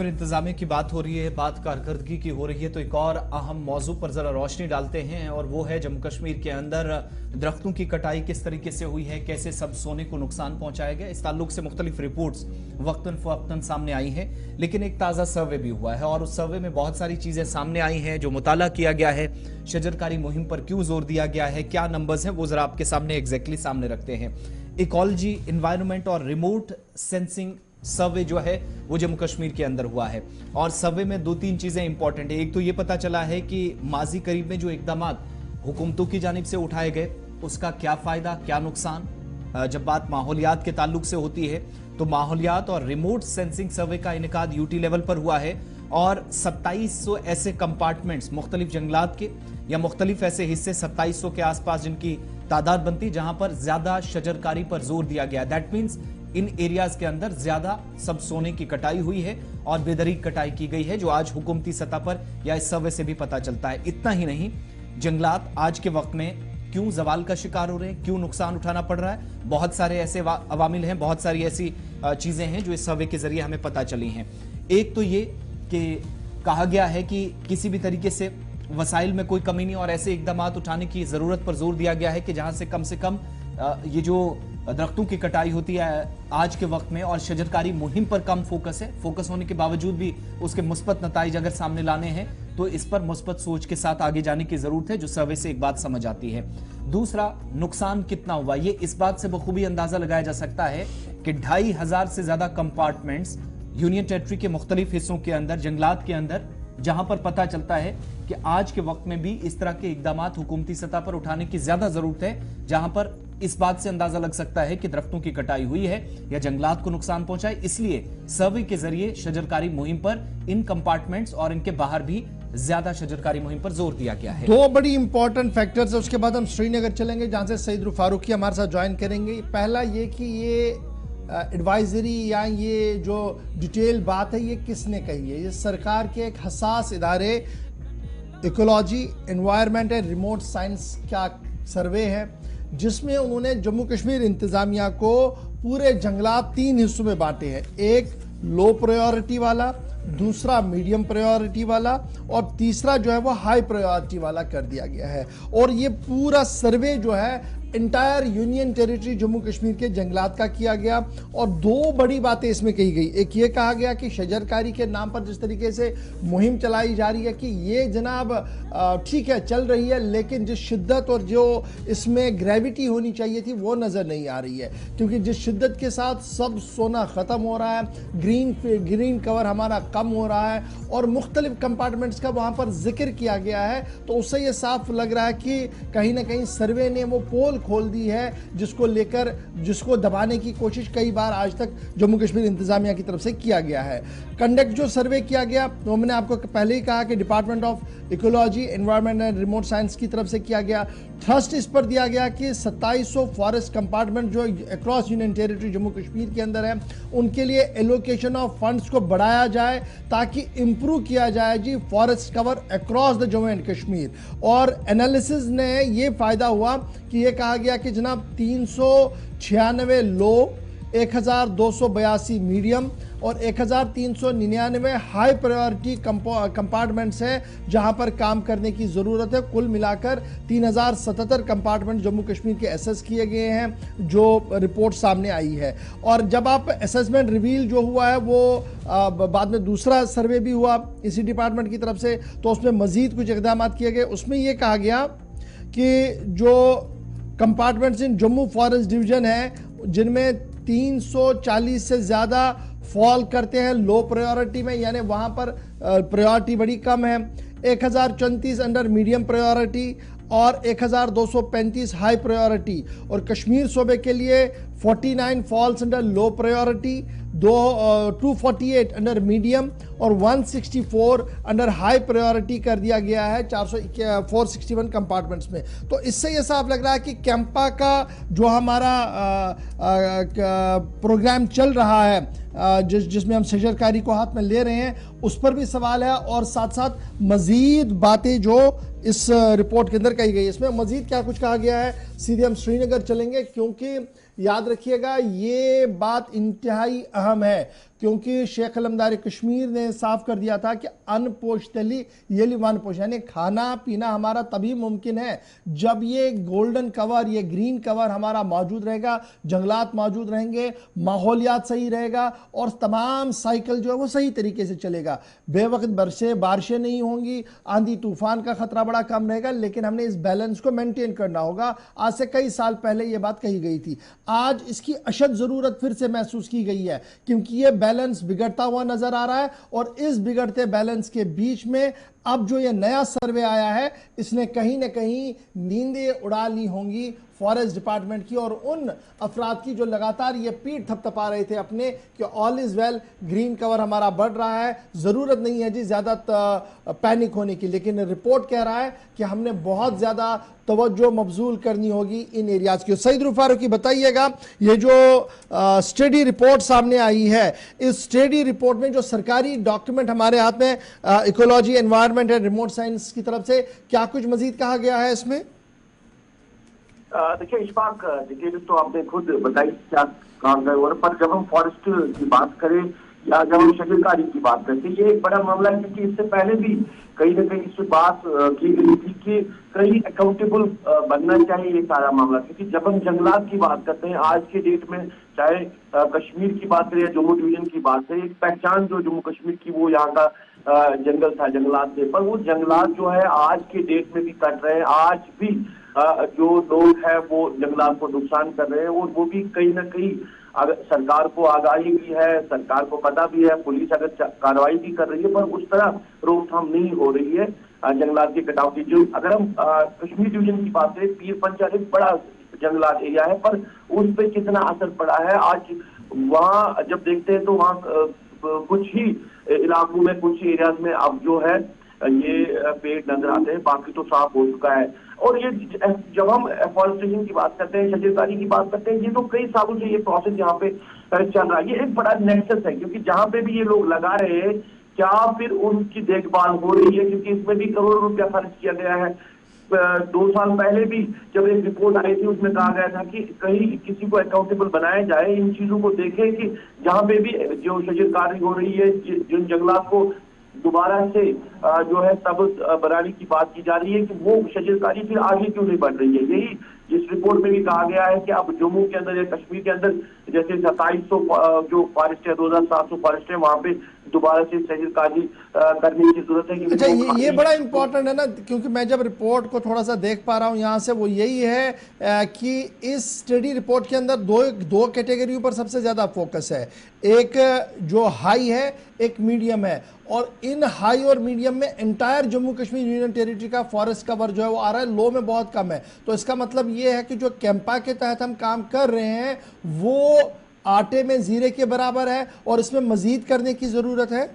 इंतजामिया की बात हो रही है, बात कारकर्दगी की हो रही है, तो एक और अहम मौजू पर जरा रोशनी डालते हैं और वो है जम्मू कश्मीर के अंदर दरख्तों की कटाई किस तरीके से हुई है, कैसे सब सोने को नुकसान पहुंचाया गया। इस ताल्लुक से मुख्तलिफ रिपोर्ट्स वक्तन फवक्तन सामने आई हैं, लेकिन एक ताज़ा सर्वे भी हुआ है और उस सर्वे में बहुत सारी चीज़ें सामने आई हैं जो मुताला किया गया है। शजरकारी मुहिम पर क्यों जोर दिया गया है, क्या नंबर्स हैं, वो जरा आपके सामने एग्जैक्टली सामने रखते हैं। इकोलॉजी, एनवायरनमेंट और रिमोट सेंसिंग सर्वे जो है वो जम्मू कश्मीर के अंदर हुआ है और सर्वे में दो तीन चीजें इंपॉर्टेंट है। एक तो ये पता चला है कि माजी करीब में जो इकदाम हुकूमतों की जानिब से उठाए गए उसका क्या फायदा क्या नुकसान। जब बात माहौलियात के ताल्लुक से होती है तो माहौलियात और रिमोट सेंसिंग सर्वे का इनेकाद यूटी लेवल पर हुआ है और 2700 ऐसे कंपार्टमेंट्स मुख्तलिफ जंगलात के या मुख्तलिफ ऐसे हिस्से 2700 के आसपास जिनकी तादाद बनती जहां पर ज्यादा शजरकारी पर जोर दिया गया। दैट मीन्स इन एरियाज के अंदर ज्यादा सब सोने की कटाई हुई है और बेदरीक कटाई की गई है, जो आज हुकूमती सतह पर या इस सर्वे से भी पता चलता है। इतना ही नहीं, जंगलात आज के वक्त में क्यों जवाल का शिकार हो रहे हैं, क्यों नुकसान उठाना पड़ रहा है, बहुत सारे ऐसे अवामिल हैं, बहुत सारी ऐसी चीजें हैं जो इस सर्वे के जरिए हमें पता चली हैं। एक तो ये कि कहा गया है कि किसी भी तरीके से वसाइल में कोई कमी नहीं और ऐसे इकदाम उठाने की जरूरत पर जोर दिया गया है कि जहां से कम ये जो दरख्तों की कटाई होती है आज के वक्त में और शजरकारी मुहिम पर कम फोकस है। फोकस होने के बावजूद भी उसके मुस्बत नताइज अगर सामने लाने हैं तो इस पर मुस्बत सोच के साथ आगे जाने की जरूरत है, जो सर्वे से एक बात समझ आती है। दूसरा, नुकसान कितना हुआ, ये इस बात से बखूबी अंदाजा लगाया जा सकता है कि 2500 से ज्यादा कंपार्टमेंट्स यूनियन टेरिटरी के मुख्तलिफ हिस्सों के अंदर, जंगलात के अंदर, जहां पर पता चलता है कि आज के वक्त में भी इस तरह के इकदाम हुकूमती सतह पर उठाने की ज्यादा जरूरत है, जहां पर इस बात से अंदाजा लग सकता है कि दरख्तों की कटाई हुई है या जंगलात को नुकसान पहुंचा है। इसलिए सर्वे के जरिए शजरकारी मुहिम पर इन कंपार्टमेंट्स और इनके बाहर भी ज्यादा शजरकारी मुहिम पर जोर दिया गया है। दो बड़ी इंपॉर्टेंट फैक्टर्स है, उसके बाद हम श्रीनगर चलेंगे जहां से सईद फारूकी हमारे साथ ज्वाइन करेंगे। पहला ये कि ये एडवाइजरी या ये जो डिटेल बात है ये किसने कही है, ये सरकार के एक हसास इदारे ecology, environment and remote science का सर्वे है, जिसमें उन्होंने जम्मू कश्मीर इंतजामिया को पूरे जंगलात 3 हिस्सों में बांटे हैं। एक लो प्रायोरिटी वाला, दूसरा मीडियम प्रायोरिटी वाला और तीसरा जो है वो हाई प्रायोरिटी वाला कर दिया गया है। और ये पूरा सर्वे जो है entire union territory Jammu Kashmir के जंगलात का किया गया और दो बड़ी बातें इसमें कही गई। एक ये कहा गया कि शजरकारी के नाम पर जिस तरीके से मुहिम चलाई जा रही है कि ये जनाब ठीक है चल रही है, लेकिन जिस शिद्दत और जो इसमें ग्रेविटी होनी चाहिए थी वो नज़र नहीं आ रही है, क्योंकि जिस शिद्दत के साथ सब सोना ख़त्म हो रहा है, ग्रीन कवर हमारा कम हो रहा है और मुख्तलिफ कंपार्टमेंट्स का वहाँ पर जिक्र किया गया है, तो उससे ये साफ लग रहा है कि कहीं ना कहीं सर्वे ने वो पोल खोल दी है जिसको दबाने की कोशिश कई बार आज तक जम्मू कश्मीर इंतजामिया की तरफ से किया गया है। कंडक्ट जो सर्वे किया गया तो मैंने आपको पहले ही कहा कि department of ecology, environment and remote science की तरफ से किया गया। ट्रस्ट इस पर दिया गया कि 2700 फॉरेस्ट कंपार्टमेंट जो across union territory Jammu Kashmir के अंदर है उनके लिए एलोकेशन ऑफ फंड्स को बढ़ाया जाए ताकि इंप्रूव किया जाए जी forest cover across the Jammu and Kashmir. और एनालिसिस ने ये फायदा हुआ कि ये कहा गया कि जनाब 396 लो, 1282 मीडियम और 1399 हाई प्रायोरिटी कंपार्टमेंट्स हैं जहां पर काम करने की ज़रूरत है। कुल मिलाकर 3077 कंपार्टमेंट जम्मू कश्मीर के एसेस किए गए हैं, जो रिपोर्ट सामने आई है। और जब आप असेसमेंट रिवील जो हुआ है वो बाद में दूसरा सर्वे भी हुआ इसी डिपार्टमेंट की तरफ से, तो उसमें मज़ीद कुछ इक़दाम किए गए। उसमें ये कहा गया कि जो कंपार्टमेंट्स इन जम्मू फॉरेस्ट डिवीज़न है जिनमें 340 से ज़्यादा फॉल करते हैं लो प्रायोरिटी में, यानी वहाँ पर प्रायोरिटी बड़ी कम है। 1034 अंडर मीडियम प्रायोरिटी और 1235 हाई प्रायोरिटी। और कश्मीर सूबे के लिए 49 falls under low priority, 248 under medium और 164 अंडर हाई प्रायोरिटी कर दिया गया है 461 कंपार्टमेंट्स में। तो इससे ये साफ लग रहा है कि कैंपा का जो हमारा प्रोग्राम चल रहा है जिसमें हम शजरकारी को हाथ में ले रहे हैं उस पर भी सवाल है और साथ साथ मजीद बातें जो इस रिपोर्ट के अंदर कही गई। इसमें मजीद क्या कुछ कहा गया है, सीधे हम श्रीनगर चलेंगे क्योंकि याद रखिएगा ये बात इंतहाई अहम है। क्योंकि शेख अलमदार कश्मीर ने साफ कर दिया था कि अनपोषतली येली वनपोष, यानी खाना पीना हमारा तभी मुमकिन है जब ये गोल्डन कवर, ये ग्रीन कवर हमारा मौजूद रहेगा, जंगलात मौजूद रहेंगे, माहौलियात सही रहेगा और तमाम साइकिल जो है वो सही तरीके से चलेगा। बेवक्त बारिशें नहीं होंगी, आंधी तूफान का खतरा बड़ा कम रहेगा, लेकिन हमने इस बैलेंस को मेंटेन करना होगा। आज से कई साल पहले यह बात कही गई थी, आज इसकी अशद जरूरत फिर से महसूस की गई है क्योंकि यह बैलेंस बिगड़ता हुआ नजर आ रहा है और इस बिगड़ते बैलेंस के बीच में अब जो ये नया सर्वे आया है इसने कहीं ना कहीं नींदें उड़ा ली होंगी फॉरेस्ट डिपार्टमेंट की और उन अफराद की जो लगातार ये पीठ थपथपा रहे थे अपने कि all is well, green cover हमारा बढ़ रहा है, ज़रूरत नहीं है जी ज़्यादा पैनिक होने की। लेकिन रिपोर्ट कह रहा है कि हमने बहुत ज़्यादा तवज्जो मबजूल करनी होगी इन एरियाज़ की। सईद रूफ फारूकी, बताइएगा ये जो स्टडी रिपोर्ट सामने आई है, इस स्टडी रिपोर्ट में जो सरकारी डॉक्यूमेंट हमारे हाथ में ecology, environment and remote science की तरफ से क्या कुछ मजीद कहा गया है इसमें? देखिए इशफाक, डिटेल तो आपने खुद बताई क्या काम गए, और पर जब हम फॉरेस्ट की बात करें या जब हम शजरकारी की बात करते हैं, ये एक बड़ा मामला है क्योंकि इससे पहले भी कहीं ना कहीं इस बात की गई थी कि कहीं अकाउंटेबल बनना चाहिए ये सारा मामला। क्योंकि जब हम जंगलात की बात करते हैं आज के डेट में, चाहे कश्मीर की बात करें या जम्मू डिवीजन की बात करें, एक पहचान जो जम्मू कश्मीर की वो यहाँ का जंगल था, जंगलात थे, पर वो जंगलात जो है आज के डेट में भी कट रहे हैं। आज भी जो लोग हैं वो जंगलात को नुकसान कर रहे हैं और वो भी कहीं ना कहीं अगर सरकार को आगाही भी है, सरकार को पता भी है, पुलिस अगर कार्रवाई भी कर रही है, पर उस तरह रोकथाम नहीं हो रही है जंगलात के कटाव की। जो अगर हम कश्मीर डिवीजन की बात करें, पीर पंचाल एक बड़ा जंगलात एरिया है, पर उस पर कितना असर पड़ा है आज वहाँ जब देखते हैं तो वहाँ कुछ ही इलाकों में, कुछ ही एरियाज में अब जो है ये पेड़ नजर आते हैं, बाकी तो साफ हो चुका है। और ये जब हम एफॉरेस्टेशन की बात करते हैं, शजरकारी की बात करते हैं, ये तो कई सालों से ये प्रोसेस यहाँ पे चल रहा है। ये एक बड़ा नेक्सस है क्योंकि जहाँ पे भी ये लोग लगा रहे हैं, क्या फिर उनकी देखभाल हो रही है? क्योंकि इसमें भी करोड़ों रुपया खर्च किया गया है। 2 साल पहले भी जब एक रिपोर्ट आई थी उसमें कहा गया था कि कहीं किसी को अकाउंटेबल बनाया जाए, इन चीजों को देखें कि जहाँ पे भी जो शजरकारी हो रही है, जिन जंगलात को दोबारा से जो है तब बनाने की बात की जा रही है कि वो शजरकारी फिर आगे क्यों नहीं बढ़ रही है। यही इस रिपोर्ट में भी कहा गया है कि अब जम्मू के अंदर या कश्मीर के अंदर जैसे 2700 जो फॉरेस्ट है, 2700 फॉरेस्ट है, वहां पे दोबारा से शजरकारी करने की जरूरत है। अच्छा, ये बड़ा इंपॉर्टेंट है ना, क्योंकि मैं जब रिपोर्ट को थोड़ा सा देख पा रहा हूँ यहाँ से, वो यही है कि इस स्टडी रिपोर्ट के अंदर दो कैटेगरियों पर सबसे ज़्यादा फोकस है। एक जो हाई है, एक मीडियम है, और इन हाई और मीडियम में entire Jammu Kashmir union territory का फॉरेस्ट कवर जो है वो आ रहा है, लो में बहुत कम है। तो इसका मतलब ये है कि जो कैंपा के तहत हम काम कर रहे हैं वो आटे में जीरे के बराबर है और इसमें मजीद करने की जरूरत है।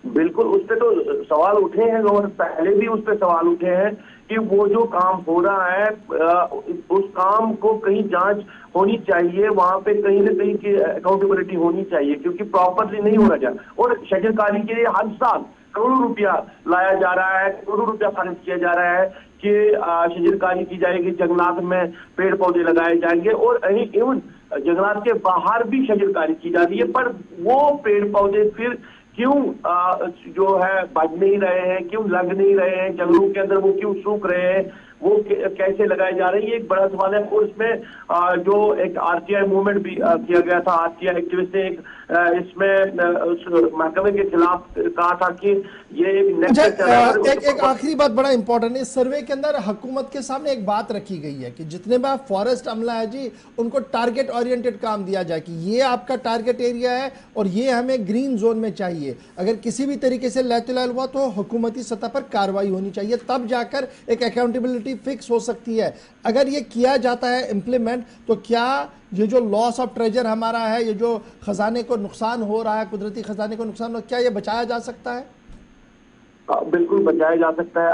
बिल्कुल, उस पर तो सवाल उठे हैं और पहले भी उस पर सवाल उठे हैं कि वो जो काम हो रहा है उस काम को कहीं जांच होनी चाहिए, वहां पे कहीं ना कहीं की अकाउंटेबिलिटी होनी चाहिए, क्योंकि प्रॉपरली नहीं होना चाहिए। और शजरकारी के लिए हर साल करोड़ों रुपया लाया जा रहा है, करोड़ों रुपया खर्च किया जा रहा है कि शजरकारी की जाएगी, जंगलात में पेड़ पौधे लगाए जाएंगे और इवन जंगलात के बाहर भी शजरकारी की जा रही है, पर वो पेड़ पौधे फिर क्यों जो है बढ़ नहीं रहे हैं, क्यों लग नहीं रहे हैं जंगलों के अंदर, वो क्यों सूख रहे हैं, वो कैसे लगाए जा रहे हैं, ये एक बड़ा सवाल है। और इसमें जो एक आरटीआई मूवमेंट भी किया गया था, आरटीआई एक्टिविस्ट ने इसमें महकमे के खिलाफ कहा था कि ये एक आखिरी बात बड़ा इंपॉर्टेंट है। इस सर्वे के अंदर हुकूमत के सामने एक बात रखी गई है कि जितने भी फॉरेस्ट अमला है जी, उनको टारगेट ओरिएंटेड काम दिया जाए कि ये आपका टारगेट एरिया है और ये हमें ग्रीन जोन में चाहिए। अगर किसी भी तरीके से लहतुलहल हुआ तो हुकूमती सतह पर कार्रवाई होनी चाहिए, तब जाकर एक अकाउंटेबिलिटी फिक्स हो सकती है। अगर ये किया जाता है इम्प्लीमेंट, तो क्या ये जो लॉस ऑफ ट्रेजर हमारा है, ये जो खजाने को नुकसान हो रहा है, कुदरती खजाने को नुकसान हो, क्या ये बचाया जा सकता है? बिल्कुल बचाया जा सकता है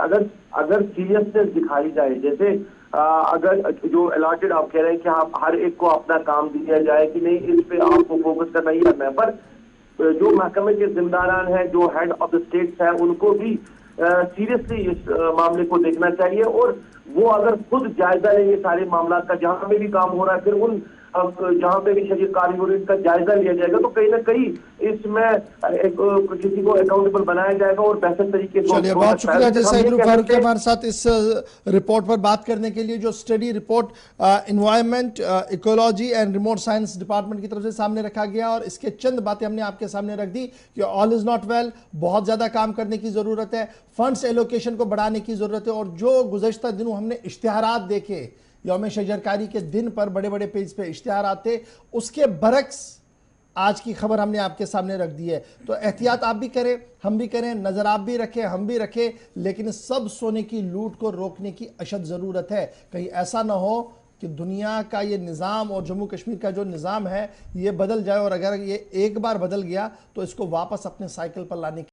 अगर सीरियसनेस दिखाई जाए। जैसे अगर जो अलॉटेड आप कह रहे हैं कि आप हर एक को अपना काम दिया जाए कि नहीं, इस पे आपको फोकस करना ही करना है, पर जो महकमे के जिम्मेदारान हैं, जो हेड ऑफ द स्टेट्स हैं, उनको भी सीरियसली इस मामले को देखना चाहिए और वो अगर खुद जायजा लेंगे सारे मामला का, जहां पे भी काम हो रहा है, फिर उन जहाँ पे भी शजरकारी हो रही है इसका जायजा लिया जाएगा, तो कहीं ना कहीं इसमें किसी को अकाउंटेबल बनाया जाएगा और बेहतर तरीके से। चलिए, बहुत शुक्रिया जी सईद रूफ फारूकी हमारे साथ इस रिपोर्ट पर बात करने के लिए, जो study report environment, ecology and remote science department की तरफ से सामने रखा गया और इसके चंद बातें हमने आपके सामने रख दी कि ऑल इज नॉट वेल, बहुत ज्यादा काम करने की जरूरत है, फंड्स एलोकेशन को बढ़ाने की जरूरत है। और जो गुज़श्ता दिनों हमने इश्तिहारात देखे, यौम शजरकारी के दिन पर बड़े बड़े पेज पे इश्तिहार आते, उसके बरक्स आज की खबर हमने आपके सामने रख दी है। तो एहतियात आप भी करें, हम भी करें, नजर आप भी रखें, हम भी रखें, लेकिन सब सोने की लूट को रोकने की अशद ज़रूरत है। कहीं ऐसा ना हो कि दुनिया का ये निज़ाम और जम्मू कश्मीर का जो निज़ाम है ये बदल जाए, और अगर ये एक बार बदल गया तो इसको वापस अपने साइकिल पर लाने की